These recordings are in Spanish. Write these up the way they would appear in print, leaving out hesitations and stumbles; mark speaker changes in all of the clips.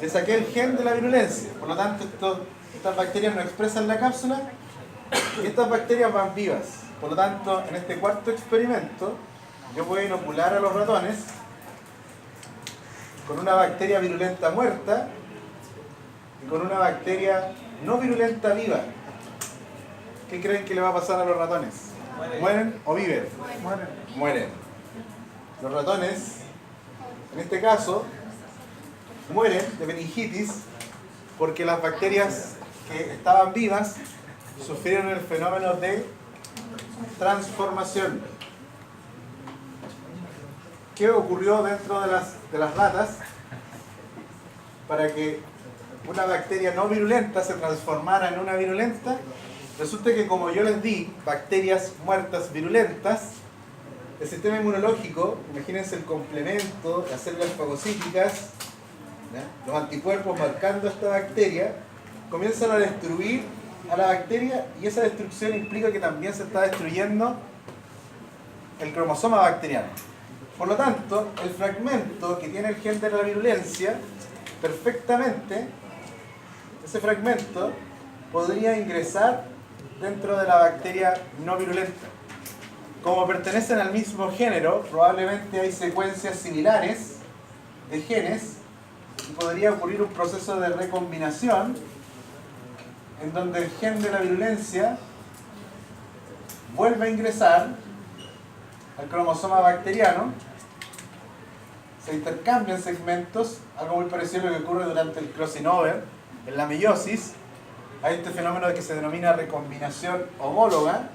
Speaker 1: Le saqué el gen de la virulencia. Por lo tanto, estas bacterias no expresan la cápsula y estas bacterias van vivas. Por lo tanto, en este cuarto experimento, yo voy a inocular a los ratones con una bacteria virulenta muerta y con una bacteria no virulenta viva. ¿Qué creen que le va a pasar a los ratones? ¿Mueren o viven? Mueren. Los ratones, en este caso, mueren de meningitis porque las bacterias que estaban vivas sufrieron el fenómeno de transformación. ¿Qué ocurrió dentro de las ratas para que una bacteria no virulenta se transformara en una virulenta? Resulta que, como yo les di bacterias muertas virulentas, el sistema inmunológico, imagínense el complemento, las células fagocíticas, ¿ya?, los anticuerpos marcando esta bacteria, comienzan a destruir a la bacteria, y esa destrucción implica que también se está destruyendo el cromosoma bacteriano. Por lo tanto, el fragmento que tiene el gen de la virulencia, perfectamente, ese fragmento podría ingresar dentro de la bacteria no virulenta. Como pertenecen al mismo género, probablemente hay secuencias similares de genes y podría ocurrir un proceso de recombinación en donde el gen de la virulencia vuelve a ingresar al cromosoma bacteriano, se intercambian segmentos, algo muy parecido a lo que ocurre durante el crossing over, en la meiosis. Hay este fenómeno que se denomina recombinación homóloga.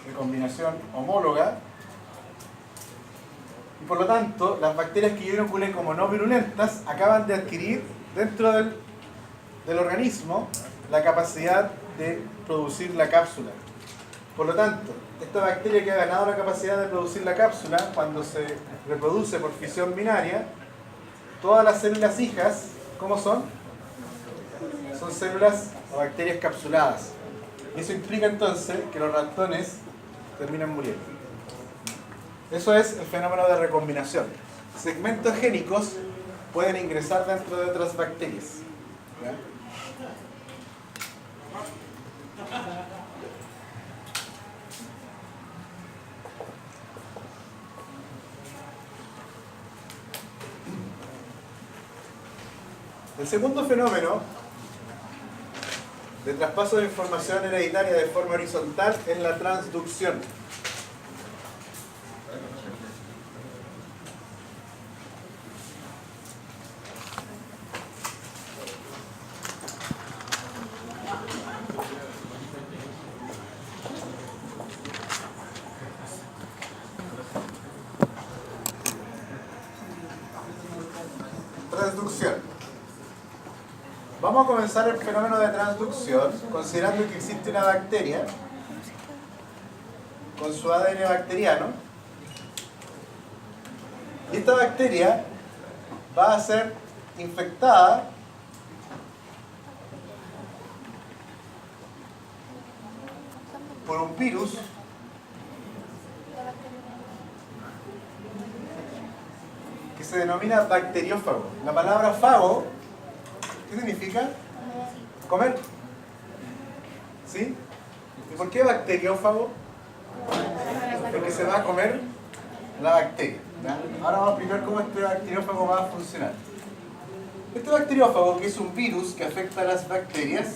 Speaker 1: Recombinación homóloga. Y por lo tanto, las bacterias que yo inoculé como no virulentas acaban de adquirir dentro del organismo la capacidad de producir la cápsula. Por lo tanto, esta bacteria que ha ganado la capacidad de producir la cápsula, cuando se reproduce por fisión binaria, todas las células hijas, ¿cómo son? Son células o bacterias capsuladas. Y eso implica entonces que los ratones terminan muriendo. Eso es el fenómeno de recombinación. Segmentos génicos pueden ingresar dentro de otras bacterias. ¿Ya? El segundo fenómeno de traspaso de información hereditaria de forma horizontal es la transducción. Transducción. Vamos a comenzar el fenómeno de transducción considerando que existe una bacteria con su ADN bacteriano, y esta bacteria va a ser infectada por un virus que se denomina bacteriófago. La palabra fago, ¿qué significa? Comer. ¿Sí? ¿Y por qué bacteriófago? Porque se va a comer la bacteria. ¿Ya? Ahora vamos a explicar cómo este bacteriófago va a funcionar. Este bacteriófago, que es un virus que afecta a las bacterias,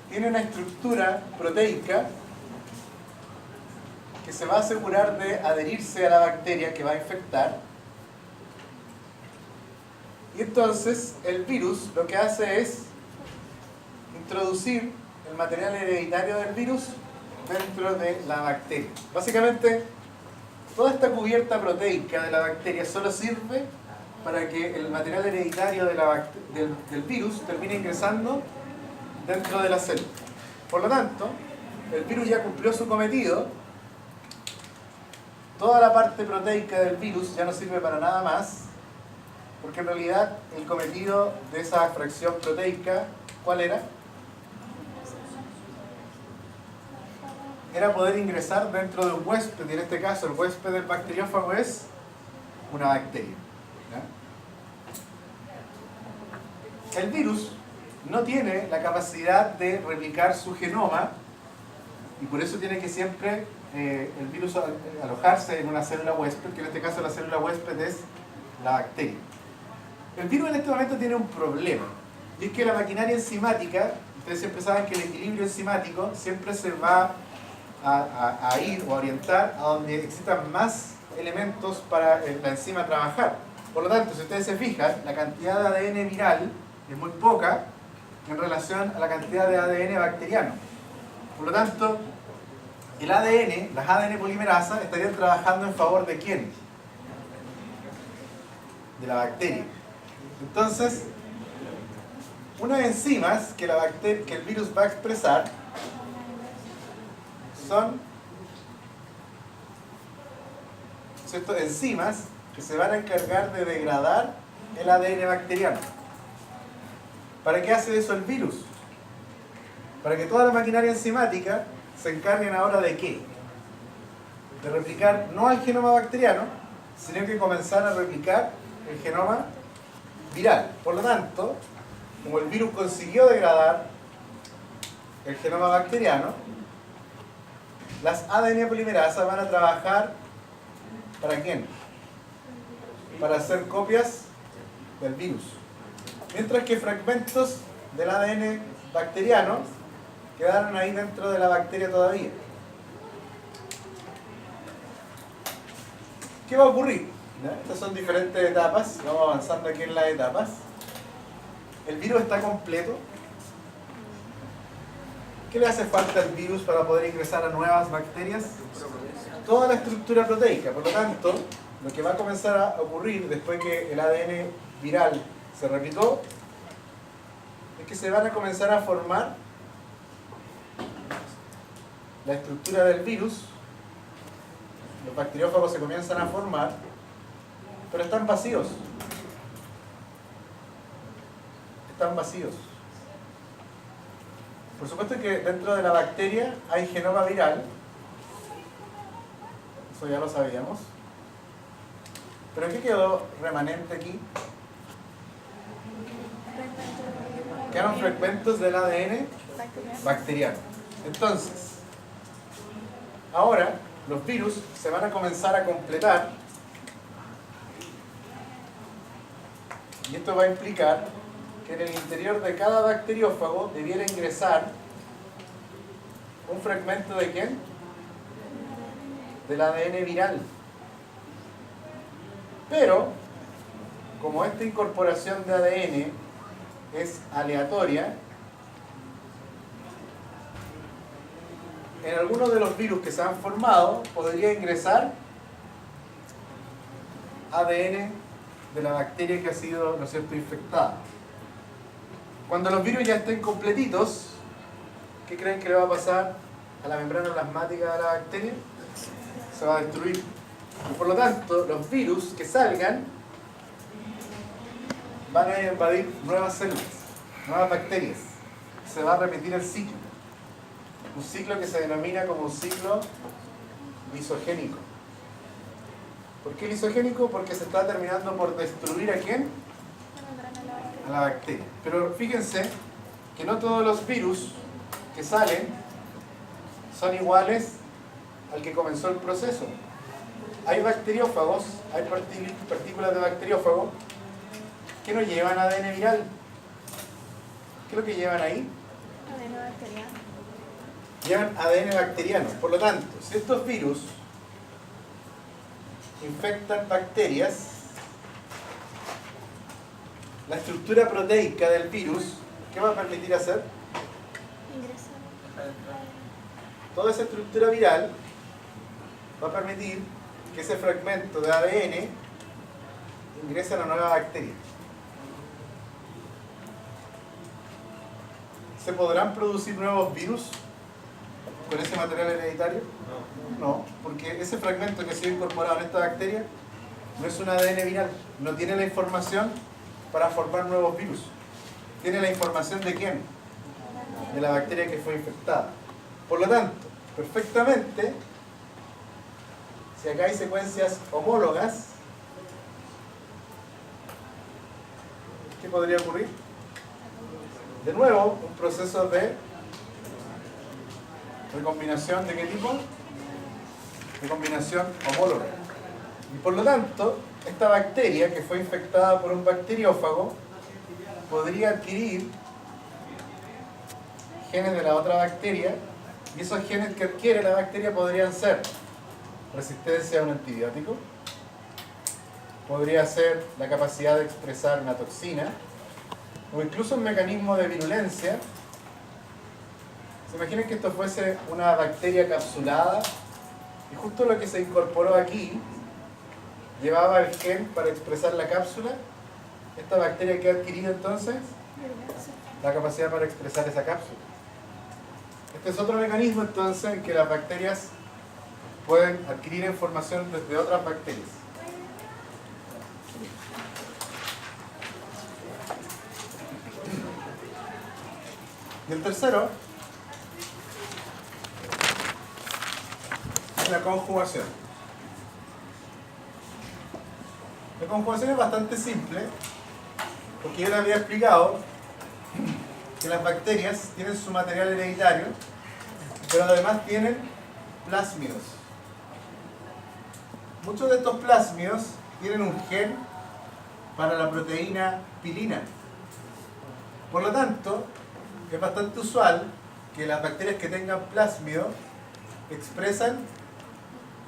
Speaker 1: tiene una estructura proteica que se va a asegurar de adherirse a la bacteria que va a infectar. Y entonces el virus lo que hace es introducir el material hereditario del virus dentro de la bacteria. Básicamente, toda esta cubierta proteica de la bacteria solo sirve para que el material hereditario del virus termine ingresando dentro de la célula. Por lo tanto, el virus ya cumplió su cometido. Toda la parte proteica del virus ya no sirve para nada más, porque en realidad el cometido de esa fracción proteica, ¿cuál era? Era poder ingresar dentro de un huésped, y en este caso el huésped del bacteriófago es una bacteria. ¿Ya? El virus no tiene la capacidad de replicar su genoma y por eso tiene que siempre el virus alojarse en una célula huésped, que en este caso la célula huésped es la bacteria. El virus en este momento tiene un problema, y es que la maquinaria enzimática, ustedes siempre saben que el equilibrio enzimático siempre se va a ir o a orientar a donde existan más elementos para la enzima trabajar. Por lo tanto, si ustedes se fijan, la cantidad de ADN viral es muy poca en relación a la cantidad de ADN bacteriano. Por lo tanto, el ADN, las ADN polimerasas, estarían trabajando en favor ¿de quién? De la bacteria. Entonces, unas enzimas que el virus va a expresar son, ¿cierto?, enzimas que se van a encargar de degradar el ADN bacteriano. ¿Para qué hace eso el virus? Para que toda la maquinaria enzimática se encarguen ahora ¿de qué? De replicar no al genoma bacteriano, sino que comenzar a replicar el genoma viral. Por lo tanto, como el virus consiguió degradar el genoma bacteriano, las ADN polimerasas van a trabajar ¿para quién? Para hacer copias del virus. Mientras que fragmentos del ADN bacteriano quedaron ahí dentro de la bacteria todavía. ¿Qué va a ocurrir? Estas son diferentes etapas, vamos avanzando aquí en las etapas. El virus está completo. ¿Qué le hace falta al virus para poder ingresar a nuevas bacterias? Toda la estructura proteica. Por lo tanto, lo que va a comenzar a ocurrir después que el ADN viral se replicó es que se van a comenzar a formar la estructura del virus. Los bacteriófagos se comienzan a formar, pero están vacíos. Están vacíos. Por supuesto que dentro de la bacteria hay genoma viral. Eso ya lo sabíamos. ¿Pero qué quedó remanente aquí? Quedaron fragmentos del ADN bacteriano. Entonces, ahora los virus se van a comenzar a completar y esto va a implicar que en el interior de cada bacteriófago debiera ingresar un fragmento ¿de quién? Del ADN viral. Pero, como esta incorporación de ADN es aleatoria, en algunos de los virus que se han formado podría ingresar ADN de la bacteria que ha sido, ¿no es cierto?, infectada. Cuando los virus ya estén completitos, ¿qué creen que le va a pasar a la membrana plasmática de la bacteria? Se va a destruir. Y por lo tanto, los virus que salgan van a invadir nuevas células, nuevas bacterias. Se va a repetir el ciclo. Un ciclo que se denomina como un ciclo lisogénico. ¿Por qué lisogénico? Porque se está terminando por destruir ¿a quién? A la bacteria. Pero fíjense que no todos los virus que salen son iguales al que comenzó el proceso. Hay bacteriófagos, hay partículas de bacteriófagos que no llevan ADN viral. ¿Qué es lo que llevan ahí?
Speaker 2: ADN bacteriano.
Speaker 1: Llevan ADN bacteriano. Por lo tanto, si estos virus infectan bacterias, la estructura proteica del virus, ¿qué va a permitir hacer?
Speaker 2: Ingresar.
Speaker 1: Toda esa estructura viral va a permitir que ese fragmento de ADN ingrese a la nueva bacteria. ¿Se podrán producir nuevos virus con ese material hereditario? No, porque ese fragmento que se ha incorporado en esta bacteria no es un ADN viral, no tiene la información para formar nuevos virus. ¿Tiene la información de quién? De la bacteria que fue infectada. Por lo tanto, perfectamente, si acá hay secuencias homólogas, podría ocurrir? De nuevo, un proceso de recombinación. ¿De qué tipo? Recombinación homóloga. Y por lo tanto, esta bacteria que fue infectada por un bacteriófago podría adquirir genes de la otra bacteria, y esos genes que adquiere la bacteria podrían ser resistencia a un antibiótico, podría ser la capacidad de expresar una toxina, o incluso un mecanismo de virulencia. ¿Se imaginan que esto fuese una bacteria capsulada y justo lo que se incorporó aquí llevaba el gen para expresar la cápsula? Esta bacteria que ha adquirido entonces la capacidad para expresar esa cápsula. Este es otro mecanismo entonces en que las bacterias pueden adquirir información desde otras bacterias. Y el tercero es la conjugación. La conjugación es bastante simple, porque yo les había explicado que las bacterias tienen su material hereditario, pero además tienen plásmidos. Muchos de estos plásmidos tienen un gen para la proteína pilina. Por lo tanto, es bastante usual que las bacterias que tengan plásmido expresan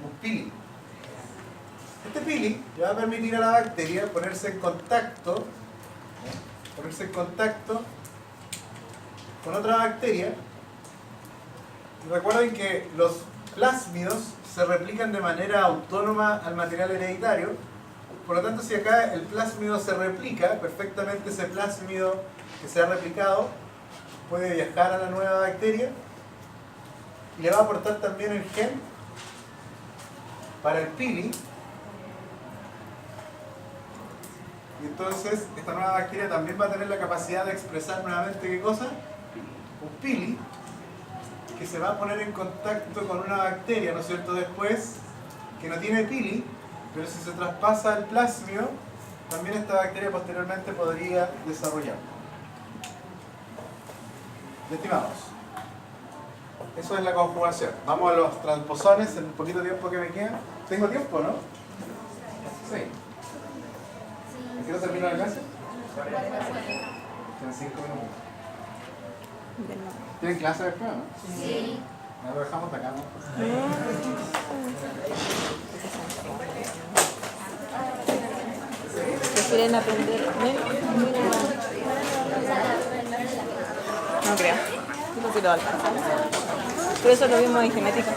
Speaker 1: un pili. Este pili le va a permitir a la bacteria ponerse en contacto con otra bacteria. Y recuerden que los plásmidos se replican de manera autónoma al material hereditario. Por lo tanto, si acá el plásmido se replica, perfectamente ese plásmido que se ha replicado puede viajar a la nueva bacteria y le va a aportar también el gen para el pili. Y entonces esta nueva bacteria también va a tener la capacidad de expresar nuevamente ¿qué cosa? Un pili, que se va a poner en contacto con una bacteria, ¿no es cierto?, después, que no tiene pili, pero si se traspasa el plásmido, también esta bacteria posteriormente podría desarrollar. Estimados, eso es la conjugación. Vamos a los transposones en el poquito tiempo que me queda. ¿Tengo tiempo, no? Sí. ¿A qué hora termina la clase? Tienen 5 minutos. ¿Tienen clase después, no? Sí. Lo dejamos de acá, ¿no?
Speaker 2: ¿Quieren aprender? No creo. No sé si lo alcanzamos. Pero eso lo vimos en genética.